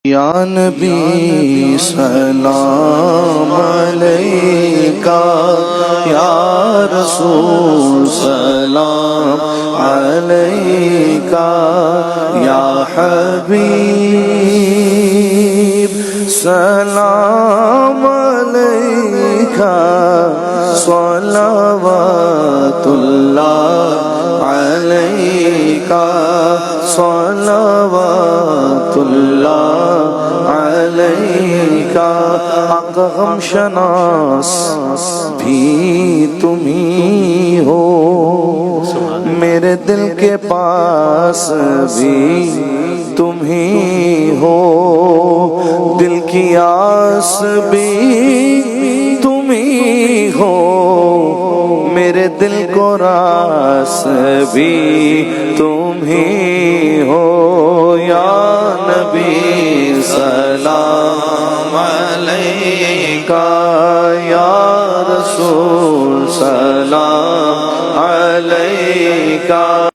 یا نبی سلام علیکہ، یا رسول سلام علیکہ، یا حبیب سلام علیکہ، صلوات اللہ علیکہ، صلوات اللہ علیکہ۔ آقا غم شناس بھی تمہیں ہو، میرے دل کے پاس بھی تمہیں ہو، دل کی آس بھی تمہیں ہو، میرے دل کو راس بھی تمہیں ہو۔ یا نبی سلام علیکہ، یا رسول سلام علیکہ۔